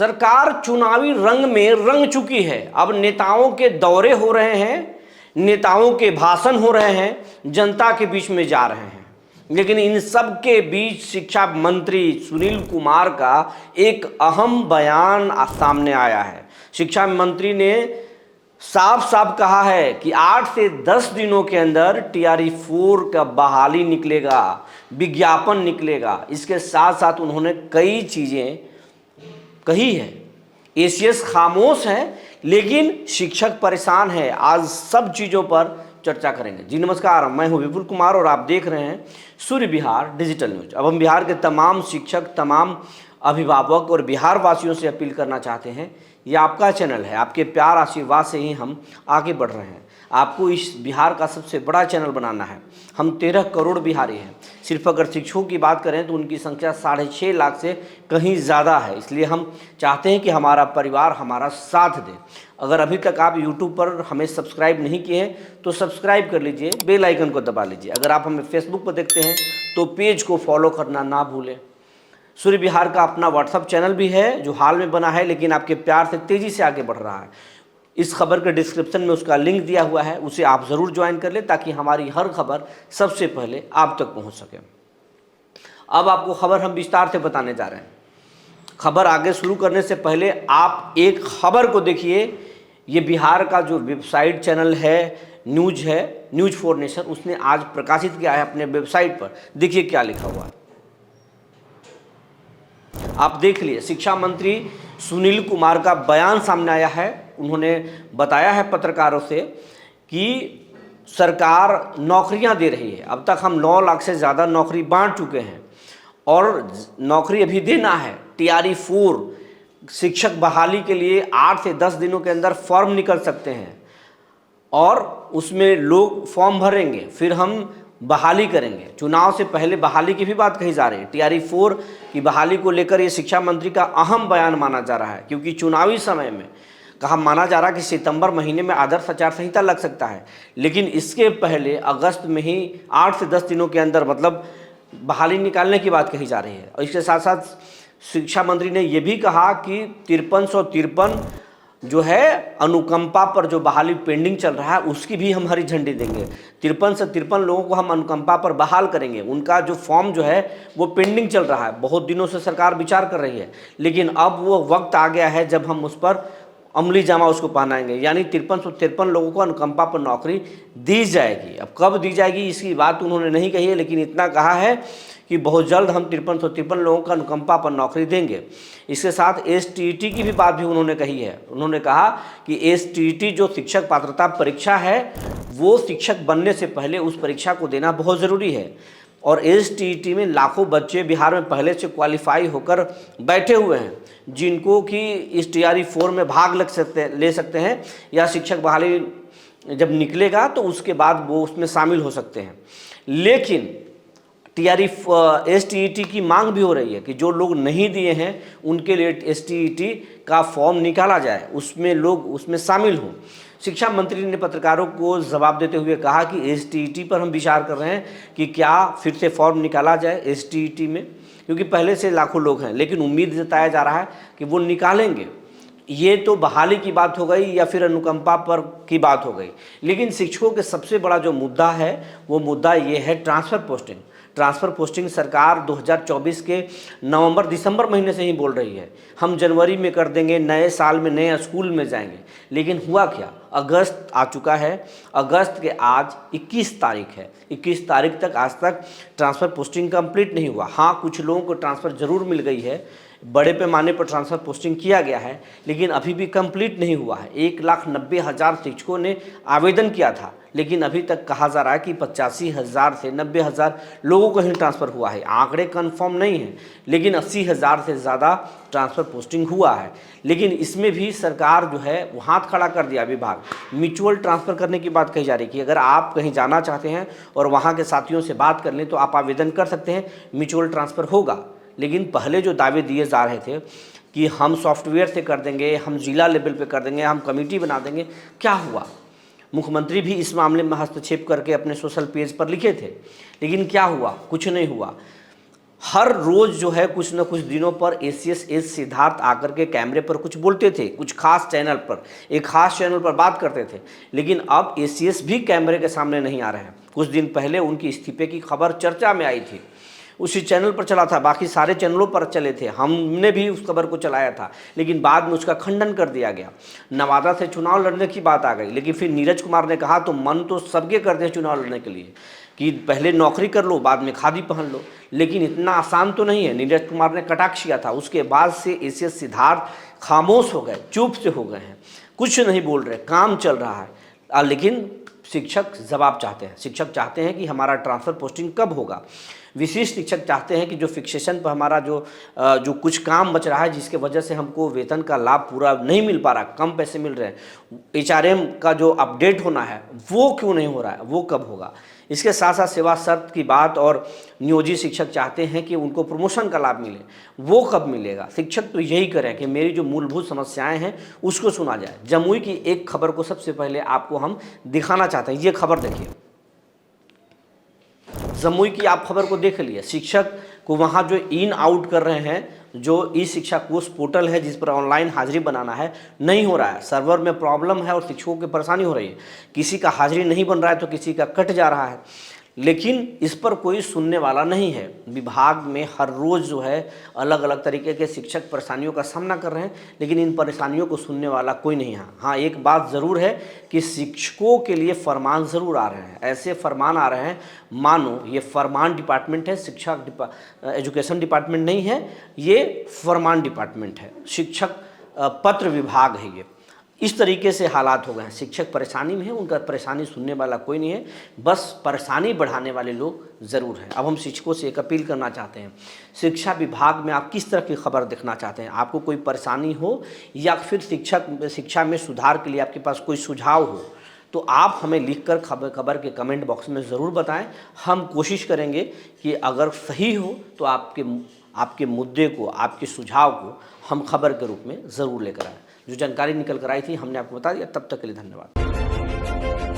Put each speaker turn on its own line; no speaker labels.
सरकार चुनावी रंग में रंग चुकी है। अब नेताओं के दौरे हो रहे हैं, नेताओं के भाषण हो रहे हैं, जनता के बीच में जा रहे हैं, लेकिन इन सब के बीच शिक्षा मंत्री सुनील कुमार का एक अहम बयान सामने आया है। शिक्षा मंत्री ने साफ साफ कहा है कि 8 से 10 दिनों के अंदर TRE 4 का बहाली निकलेगा, विज्ञापन निकलेगा। इसके साथ साथ उन्होंने कई चीज़ें कही है। ACS खामोश है, लेकिन शिक्षक परेशान है। आज सब चीज़ों पर चर्चा करेंगे। जी नमस्कार, मैं हूं विपुल कुमार और आप देख रहे हैं सूर्य बिहार डिजिटल न्यूज। अब हम बिहार के तमाम शिक्षक, तमाम अभिभावक और बिहार वासियों से अपील करना चाहते हैं, ये आपका चैनल है, आपके प्यार आशीर्वाद से ही हम आगे बढ़ रहे हैं। आपको इस बिहार का सबसे बड़ा चैनल बनाना है। हम 13 करोड़ बिहारी हैं। सिर्फ अगर शिक्षकों की बात करें तो उनकी संख्या 6.5 लाख से कहीं ज़्यादा है। इसलिए हम चाहते हैं कि हमारा परिवार हमारा साथ दे। अगर अभी तक आप YouTube पर हमें सब्सक्राइब नहीं किए हैं तो सब्सक्राइब कर लीजिए, बेल आइकन को दबा लीजिए। अगर आप हमें फेसबुक पर देखते हैं तो पेज को फॉलो करना ना भूलें। सूर्य बिहार का अपना व्हाट्सअप चैनल भी है जो हाल में बना है, लेकिन आपके प्यार से तेज़ी से आगे बढ़ रहा है। इस खबर के डिस्क्रिप्शन में उसका लिंक दिया हुआ है, उसे आप ज़रूर ज्वाइन कर लें ताकि हमारी हर खबर सबसे पहले आप तक पहुंच सके। अब आपको खबर हम विस्तार से बताने जा रहे हैं। खबर आगे शुरू करने से पहले आप एक खबर को देखिए। ये बिहार का जो वेबसाइट चैनल है, न्यूज फॉर नेशन, उसने आज प्रकाशित किया है अपने वेबसाइट पर। देखिए क्या लिखा हुआ है, आप देख लिए। शिक्षा मंत्री सुनील कुमार का बयान सामने आया है। उन्होंने बताया है पत्रकारों से कि सरकार नौकरियां दे रही है। अब तक हम 9 लाख से ज़्यादा नौकरी बांट चुके हैं और नौकरी अभी देना है। TRE 4 शिक्षक बहाली के लिए 8 से 10 दिनों के अंदर फॉर्म निकल सकते हैं और उसमें लोग फॉर्म भरेंगे, फिर हम बहाली करेंगे। चुनाव से पहले बहाली की भी बात कही जा रही है। TRE 4 की बहाली को लेकर ये शिक्षा मंत्री का अहम बयान माना जा रहा है, क्योंकि चुनावी समय में कहा माना जा रहा है कि सितंबर महीने में आदर्श आचार संहिता लग सकता है, लेकिन इसके पहले अगस्त में ही 8 से 10 दिनों के अंदर मतलब बहाली निकालने की बात कही जा रही है। और इसके साथ साथ शिक्षा मंत्री ने यह भी कहा कि 5353 जो है अनुकंपा पर जो बहाली पेंडिंग चल रहा है उसकी भी हम हरी झंडी देंगे। 53 से 53 लोगों को हम अनुकंपा पर बहाल करेंगे। उनका जो फॉर्म जो है वो पेंडिंग चल रहा है, बहुत दिनों से सरकार विचार कर रही है, लेकिन अब वो वक्त आ गया है जब हम उस पर अमली जामा उसको पहनाएंगे। यानी 5353 लोगों को अनुकंपा पर नौकरी दी जाएगी। अब कब दी जाएगी इसकी बात उन्होंने नहीं कही है, लेकिन इतना कहा है कि बहुत जल्द हम 5353 लोगों का अनुकंपा पर नौकरी देंगे। इसके साथ STET की भी बात भी उन्होंने कही है। उन्होंने कहा कि STET जो शिक्षक पात्रता परीक्षा है वो शिक्षक बनने से पहले उस परीक्षा को देना बहुत ज़रूरी है। और STET में लाखों बच्चे बिहार में पहले से क्वालिफाई होकर बैठे हुए हैं, जिनको कि इस TRE 4 में भाग ले सकते हैं, या शिक्षक बहाली जब निकलेगा तो उसके बाद वो उसमें शामिल हो सकते हैं। लेकिन STET की मांग भी हो रही है कि जो लोग नहीं दिए हैं उनके लिए STET का फॉर्म निकाला जाए, उसमें लोग उसमें शामिल हों। शिक्षा मंत्री ने पत्रकारों को जवाब देते हुए कहा कि STET पर हम विचार कर रहे हैं कि क्या फिर से फॉर्म निकाला जाए STET में, क्योंकि पहले से लाखों लोग हैं, लेकिन उम्मीद जताया जा रहा है कि वो निकालेंगे। ये तो बहाली की बात हो गई या फिर अनुकंपा पर की बात हो गई, लेकिन शिक्षकों के सबसे बड़ा जो मुद्दा है वो मुद्दा ये है ट्रांसफ़र पोस्टिंग। ट्रांसफ़र पोस्टिंग सरकार 2024 के नवंबर दिसंबर महीने से ही बोल रही है, हम जनवरी में कर देंगे, नए साल में नए स्कूल में जाएंगे। लेकिन हुआ क्या, अगस्त आ चुका है, अगस्त के आज 21 तारीख है, 21 तारीख तक आज तक ट्रांसफ़र पोस्टिंग कंप्लीट नहीं हुआ। हाँ, कुछ लोगों को ट्रांसफ़र ज़रूर मिल गई है, बड़े पैमाने पर ट्रांसफ़र पोस्टिंग किया गया है, लेकिन अभी भी कंप्लीट नहीं हुआ है। 1,90,000 शिक्षकों ने आवेदन किया था, लेकिन अभी तक कहा जा रहा है कि 85,000 से 90,000 लोगों को ही ट्रांसफ़र हुआ है। आंकड़े कंफर्म नहीं हैं, लेकिन 80,000 से ज़्यादा ट्रांसफ़र पोस्टिंग हुआ है। लेकिन इसमें भी सरकार जो है वो हाथ खड़ा कर दिया। विभाग म्यूचुअल ट्रांसफ़र करने की बात कही जा रही है कि अगर आप कहीं जाना चाहते हैं और वहाँ के साथियों से बात कर लें तो आप आवेदन कर सकते हैं, म्यूचुअल ट्रांसफ़र होगा। लेकिन पहले जो दावे दिए जा रहे थे कि हम सॉफ्टवेयर से कर देंगे, हम जिला लेवल पे कर देंगे, हम कमेटी बना देंगे, क्या हुआ? मुख्यमंत्री भी इस मामले में हस्तक्षेप करके अपने सोशल पेज पर लिखे थे, लेकिन क्या हुआ? कुछ नहीं हुआ। हर रोज़ जो है कुछ न कुछ दिनों पर एसीएस एस सिद्धार्थ आकर के कैमरे पर कुछ बोलते थे, कुछ खास चैनल पर, एक खास चैनल पर बात करते थे। लेकिन अब एसीएस भी कैमरे के सामने नहीं आ रहे हैं। कुछ दिन पहले उनकी इस्तीफे की खबर चर्चा में आई थी, उसी चैनल पर चला था, बाकी सारे चैनलों पर चले थे, हमने भी उस खबर को चलाया था, लेकिन बाद में उसका खंडन कर दिया गया। नवादा से चुनाव लड़ने की बात आ गई, लेकिन फिर नीरज कुमार ने कहा तो मन तो सबके करते हैं चुनाव लड़ने के लिए कि पहले नौकरी कर लो, बाद में खादी पहन लो, लेकिन इतना आसान तो नहीं है। नीरज कुमार ने कटाक्ष किया था, उसके बाद से एसीएस सिद्धार्थ खामोश हो गए, चुप से हो गए हैं, कुछ नहीं बोल रहे, काम चल रहा है। लेकिन शिक्षक जवाब चाहते हैं, शिक्षक चाहते हैं कि हमारा ट्रांसफ़र पोस्टिंग कब होगा। विशिष्ट शिक्षक चाहते हैं कि जो फिक्सेशन पर हमारा जो कुछ काम बच रहा है, जिसके वजह से हमको वेतन का लाभ पूरा नहीं मिल पा रहा, कम पैसे मिल रहे हैं, एचआरएम का जो अपडेट होना है वो क्यों नहीं हो रहा है, वो कब होगा। इसके साथ साथ सेवा शर्त की बात, और नियोजित शिक्षक चाहते हैं कि उनको प्रमोशन का लाभ मिले, वो कब मिलेगा। शिक्षक तो यही करें कि मेरी जो मूलभूत समस्याएं हैं उसको सुना जाए। जमुई की एक खबर को सबसे पहले आपको हम दिखाना चाहते हैं, ये खबर देखिए। जमुई की आप खबर को देख लिए, शिक्षक को वहाँ जो इन आउट कर रहे हैं, जो ई शिक्षा कोर्स पोर्टल है जिस पर ऑनलाइन हाजिरी बनाना है, नहीं हो रहा है, सर्वर में प्रॉब्लम है और शिक्षकों की परेशानी हो रही है। किसी का हाजिरी नहीं बन रहा है तो किसी का कट जा रहा है, लेकिन इस पर कोई सुनने वाला नहीं है। विभाग में हर रोज़ जो है अलग अलग तरीके के शिक्षक परेशानियों का सामना कर रहे हैं, लेकिन इन परेशानियों को सुनने वाला कोई नहीं है। हाँ, एक बात ज़रूर है कि शिक्षकों के लिए फरमान ज़रूर आ रहे हैं, ऐसे फरमान आ रहे हैं मानो ये फरमान डिपार्टमेंट है, शिक्षा एजुकेशन डिपार्टमेंट नहीं है, ये फरमान डिपार्टमेंट है, शिक्षक पत्र विभाग है ये। इस तरीके से हालात हो गए हैं, शिक्षक परेशानी में है, उनका परेशानी सुनने वाला कोई नहीं है, बस परेशानी बढ़ाने वाले लोग ज़रूर हैं। अब हम शिक्षकों से एक अपील करना चाहते हैं, शिक्षा विभाग में आप किस तरह की खबर देखना चाहते हैं, आपको कोई परेशानी हो या फिर शिक्षा में सुधार के लिए आपके पास कोई सुझाव हो, तो आप हमें लिखकर खबर के कमेंट बॉक्स में ज़रूर बताएं। हम कोशिश करेंगे कि अगर सही हो तो आपके मुद्दे को, आपके सुझाव को हम खबर के रूप में ज़रूर लेकर आएँ। जो जानकारी निकल कर आई थी हमने आपको बता दिया। तब तक के लिए धन्यवाद।